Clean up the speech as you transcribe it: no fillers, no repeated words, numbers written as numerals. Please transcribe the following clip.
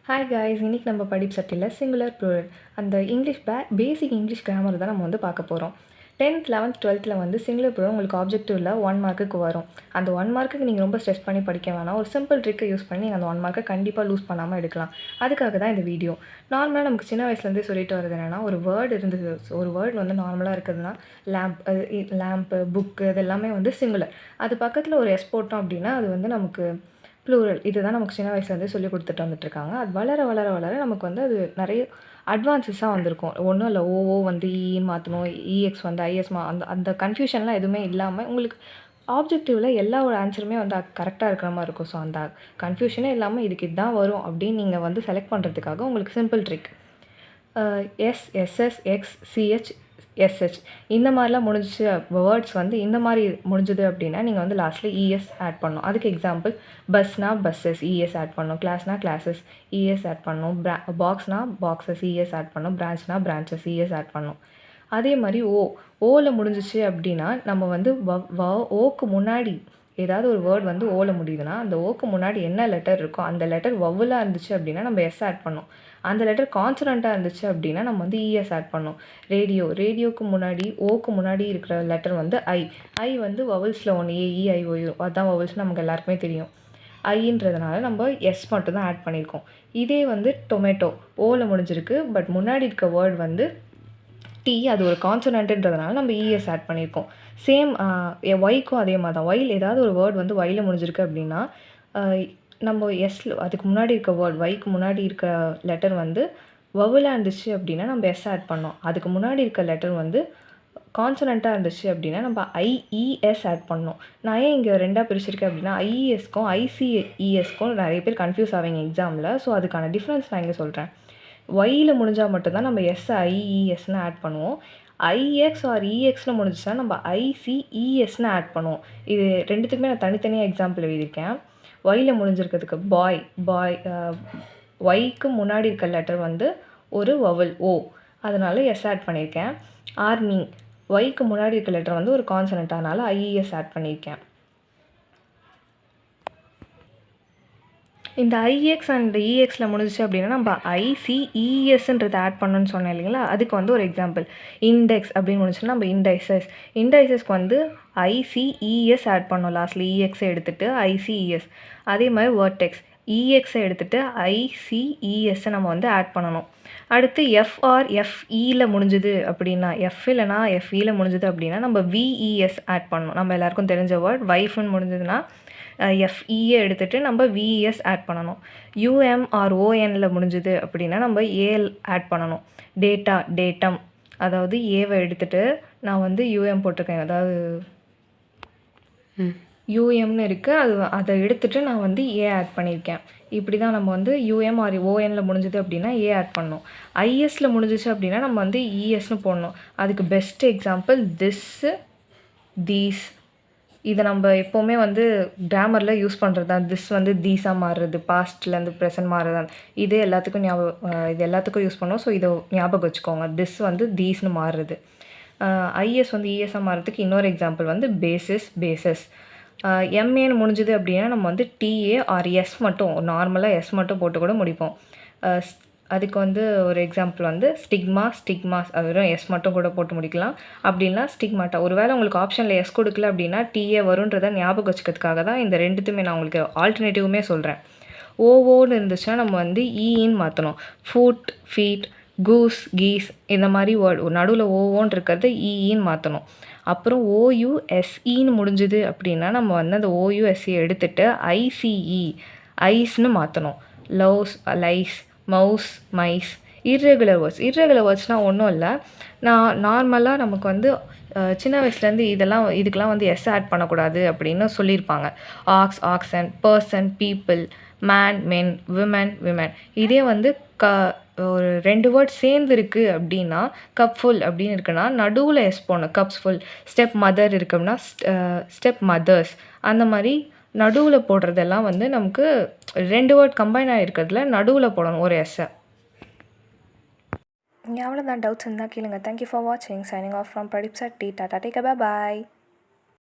Hi guys, இன்னைக்கு நம்ம படிப்பு சட்டியில் சிங்குலர் ப்ளூரல் அந்த இங்கிலீஷ் பேசிக் இங்கிலீஷ் கிராமர் தான் நம்ம வந்து பார்க்க போகிறோம். 10th 11th 12th வந்து சிங்குலர் ப்ளூரல் உங்களுக்கு ஆப்ஜெக்டிவில் 1 மார்க்குக்கு வரும். அந்த 1 மார்க்குக்கு நீங்கள் ரொம்ப ஸ்ட்ரெஸ் பண்ணி படிக்க வேணாம். ஒரு சிம்பிள் ட்ரிக்கை யூஸ் பண்ணி நீங்கள் அந்த 1 மார்க்கை கண்டிப்பாக லூஸ் பண்ணாமல் எடுக்கலாம். அதுக்காக தான் இந்த வீடியோ. நார்மலாக நமக்கு சின்ன வயசுலேருந்தே சொல்லிட்டு வருது என்னென்னா, ஒரு வேர்டு இருந்தது. ஒரு வேர்டு வந்து நார்மலாக இருக்குதுன்னா லேம்ப்பு, புக்கு இது எல்லாமே வந்து சிங்குலர். அது பக்கத்தில் ஒரு எஸ் போட்டோம் அப்படின்னா அது வந்து நமக்கு ப்ளூரல். இதுதான் நமக்கு சின்ன வயசுலேருந்தே சொல்லிக் கொடுத்துட்டு வந்துட்டுருக்காங்க. அது வளர வளர வளர நமக்கு வந்து அது நிறைய அட்வான்ஸஸாக வந்திருக்கும். ஒன்றும் இல்லை, ஓ வந்து ஈன்னு மாற்றணும், இஎக்ஸ் வந்து ஐஎஸ் அந்த அந்த கன்ஃபியூஷன்லாம் எதுவுமே இல்லாமல் உங்களுக்கு ஆப்ஜெக்டிவில் எல்லா ஒரு ஆன்சருமே வந்து கரெக்டாக இருக்கிற மாதிரி இருக்கும். ஸோ அந்த கன்ஃபியூஷனே இல்லாமல் இதுக்கு இதுதான் வரும் அப்படின்னு நீங்கள் வந்து செலக்ட் பண்ணுறதுக்காக உங்களுக்கு simple trick. SS X CH SH இந்த மாதிரிலாம் முடிஞ்சிச்சு. வேர்ட்ஸ் வந்து இந்த மாதிரி முடிஞ்சுது அப்படின்னா நீங்கள் வந்து லாஸ்ட்டில் இஎஸ் ஆட் பண்ணணும். அதுக்கு எக்ஸாம்பிள் பஸ்னால் பஸ்ஸஸ் இஎஸ் ஆட் பண்ணணும், கிளாஸ்னால் கிளாஸஸ் இஎஸ் ஆட் பண்ணணும், பாக்ஸ்னால் பாக்ஸஸ் இஎஸ் ஆட் பண்ணணும், பிரான்ச்னால் பிரான்ச்சஸ் இஎஸ் ஆட் பண்ணணும். அதே மாதிரி ஓவில் முடிஞ்சிச்சு அப்படின்னா நம்ம வந்து ஓக்கு முன்னாடி ஏதாவது ஒரு வேர்ட் வந்து ஓவில் முடியுதுன்னா அந்த ஓக்கு முன்னாடி என்ன லெட்டர் இருக்கோ அந்த லெட்டர் வவ்வலாக இருந்துச்சு அப்படின்னா நம்ம எஸ் ஆட் பண்ணோம். அந்த லெட்டர் கான்சனண்ட்டாக இருந்துச்சு அப்படின்னா நம்ம வந்து இஎஸ் ஆட் பண்ணோம். ரேடியோக்கு முன்னாடி ஓக்கு முன்னாடி இருக்கிற லெட்டர் வந்து ஐ வந்து வவல்ஸில் ஒன்று ஏஇஐஓ அதுதான் வவல்ஸ் நமக்கு எல்லாருக்குமே தெரியும். ஐன்றதுனால நம்ம எஸ் மட்டும் தான் ஆட் பண்ணியிருக்கோம். இதே வந்து டொமேட்டோ ஓவில் முடிஞ்சிருக்கு, பட் முன்னாடி இருக்க வேர்ட் வந்து அது ஒரு கான்சனண்ட்டுன்றதுனால நம்ம இஎஸ் ஆட் பண்ணியிருக்கோம். சேம் ஒய்க்கும் அதே மாதிரி தான். ஒயில் ஏதாவது ஒரு வேர்ட் வந்து ஒயில் முடிஞ்சிருக்கு அப்படின்னா நம்ம அதுக்கு முன்னாடி இருக்க வேர்ட் ஒய்க்கு முன்னாடி இருக்க லெட்டர் வந்து வவலாக இருந்துச்சு அப்படின்னா நம்ம எஸ் ஆட் பண்ணோம். அதுக்கு முன்னாடி இருக்க லெட்டர் வந்து கான்சனண்ட்டாக இருந்துச்சு அப்படின்னா நம்ம ஐஇஎஸ் ஆட் பண்ணோம். நான் ஏன் இங்கே ரெண்டாக பிரிச்சிருக்கேன் அப்படின்னா ஐஇஎஸ்க்கும் ஐசிஇஎஸ்க்கும் நிறைய பேர் கன்ஃபியூஸ் ஆவீங்க எக்ஸாமில். ஸோ அதுக்கான டிஃப்ரென்ஸ் நான் இங்கே சொல்கிறேன். ஒயில் முடிஞ்சால் மட்டும்தான் நம்ம எஸ்ஐஇஎஸ்ன்னு ஆட் பண்ணுவோம். ஐஎக்ஸ் ஆர் இஎக்ஸ்னு முடிஞ்சிச்சுன்னா நம்ம ஐசிஇஎஸ்ன்னு ஆட் பண்ணுவோம். இது ரெண்டுத்துக்குமே நான் தனித்தனியாக எக்ஸாம்பிள் எழுதியிருக்கேன். ஒயில் முடிஞ்சிருக்கிறதுக்கு பாய் ஒய்க்கு முன்னாடி இருக்க லெட்டர் வந்து ஒரு வவல் ஓ, அதனால எஸ் ஆட் பண்ணியிருக்கேன். ஆர்மி ஒய்க்கு முன்னாடி இருக்க லெட்டர் வந்து ஒரு கான்சனண்ட், அதனால் ஐஇஎஸ் ஆட் பண்ணியிருக்கேன். இந்த ஐஎக்ஸ் அண்ட் இஎக்ஸில் முடிஞ்சிச்சு அப்படின்னா நம்ம ஐசிஇஎஸ்ன்றதை ஆட் பண்ணணும்னு சொன்னேன் இல்லைங்களா, அதுக்கு வந்து ஒரு எக்ஸாம்பிள். இண்டெக்ஸ் அப்படின்னு முடிஞ்சுன்னா நம்ம இண்டைசஸ்க்கு வந்து ஐசிஇஎஸ் ஆட் பண்ணோம். லாஸ்ட்டில் இஎக்ஸை எடுத்துகிட்டு ஐசிஇஎஸ். அதே மாதிரி வேர்டெக்ஸ் இஎக்ஸை எடுத்துகிட்டு ஐசிஇஎஸ்ஸை நம்ம வந்து ஆட் பண்ணணும். அடுத்து எஃப்இயில் முடிஞ்சுது அப்படின்னா இல்லைனா எஃப்இயில் முடிஞ்சுது அப்படின்னா நம்ம விஇஎஸ் ஆட் பண்ணணும். நம்ம எல்லாேருக்கும் தெரிஞ்ச வேர்ட் வைஃப்னு முடிஞ்சதுன்னா எஃப்இயை எடுத்துகிட்டு நம்ம விஇஎஸ் ஆட் பண்ணணும். யூஎம்ஆர்ஓஎனில் முடிஞ்சுது அப்படின்னா நம்ம ஏஎல் ஆட் பண்ணணும். டேட்டம் அதாவது ஏவை எடுத்துகிட்டு நான் வந்து யூஎம் போட்டிருக்கேன், அதாவது யூஎம்னு இருக்குது, அதை எடுத்துகிட்டு நான் வந்து ஏ ஆட் பண்ணியிருக்கேன். இப்படி தான் நம்ம வந்து யூஎம்ஆர் ஓஎனில் முடிஞ்சது அப்படின்னா ஏ ஆட் பண்ணணும். ஐஎஸில் முடிஞ்சிச்சு அப்படின்னா நம்ம வந்து இஎஸ்னு போடணும். அதுக்கு பெஸ்ட் எக்ஸாம்பிள் தீஸ். இதை நம்ம எப்போவுமே வந்து கிராமரில் யூஸ் பண்ணுறது தான். திஸ் வந்து தீஸாக மாறுறது, பாஸ்ட்லேருந்து ப்ரெசன்ட் மாறுறது, இது எல்லாத்துக்கும் யூஸ் பண்ணுவோம். ஸோ இதை ஞாபகம் வச்சுக்கோங்க. திஸ் வந்து தீஸ்னு மாறுறது. ஐஎஸ் வந்து இஎஸ்ஸாக மாறுறதுக்கு இன்னொரு எக்ஸாம்பிள் வந்து பேசஸ். எம்ஏன்னு முடிஞ்சுது அப்படின்னா நம்ம வந்து டிஏ ஆர் எஸ் மட்டும் நார்மலாக எஸ் மட்டும் போட்டு கூட முடிப்போம். அதுக்கு வந்து ஒரு எக்ஸாம்பிள் வந்து ஸ்டிக்மாஸ், அது வெறும் எஸ் மட்டும் கூட போட்டு முடிக்கலாம். அப்படின்னா ஸ்டிக்மாட்டா. ஒருவேளை உங்களுக்கு ஆப்ஷனில் எஸ் கொடுக்கல அப்படின்னா டிஏ வருன்றதை ஞாபகம் வச்சுக்கிறதுக்காக தான் இந்த ரெண்டுத்துமே நான் உங்களுக்கு ஆல்டர்னேட்டிவுமே சொல்கிறேன். ஓன்னு இருந்துச்சுன்னா நம்ம வந்து இன்னு மாற்றணும். ஃபீட், கூஸ், கீஸ் இந்த மாதிரி வேர்டு நடுவில் ஓன்னு இருக்கிறது இன்னு மாற்றணும். அப்புறம் ஓயுஎஸ்இன்னு முடிஞ்சுது அப்படின்னா நம்ம வந்து அந்த ஓயுஎஸ்சியை எடுத்துகிட்டு ஐஸ்ன்னு மாற்றணும். Lice, mouse, mice. இர்ரெகுலர் வேர்ட்ஸ்னால் ஒன்றும் இல்லை. நார்மலாக நமக்கு வந்து சின்ன வயசுலேருந்து இதுக்கெலாம் வந்து எஸ் ஆட் பண்ணக்கூடாது அப்படின்னு சொல்லியிருப்பாங்க. ஆக்சன், பர்சன், பீப்புள், மேன், மென், விமன். இதே வந்து ஒரு 2 வேர்ட் சேர்ந்துருக்கு அப்படின்னா கப்ஃபுல் அப்படின்னு இருக்குன்னா நடுவில் எஸ் போடணும், கப்ஸ் ஃபுல். ஸ்டெப் மதர் இருக்குன்னா ஸ்டெப் மதர்ஸ். அந்த மாதிரி நடுவில் போடுறதெல்லாம் வந்து நமக்கு 2 வேர்ட் கம்பைன் ஆகிருக்கிறதுல நடுவில் போடணும் ஒரு எஸ்ஸை. அவ்வளோதான். டவுட்ஸ் இருந்தால் கேளுங்க. தேங்க்யூ ஃபார் வாட்சிங். சைனிங் ஆஃப் ஃப்ரம் படிப்பு சட்டி. Tata, take care, by.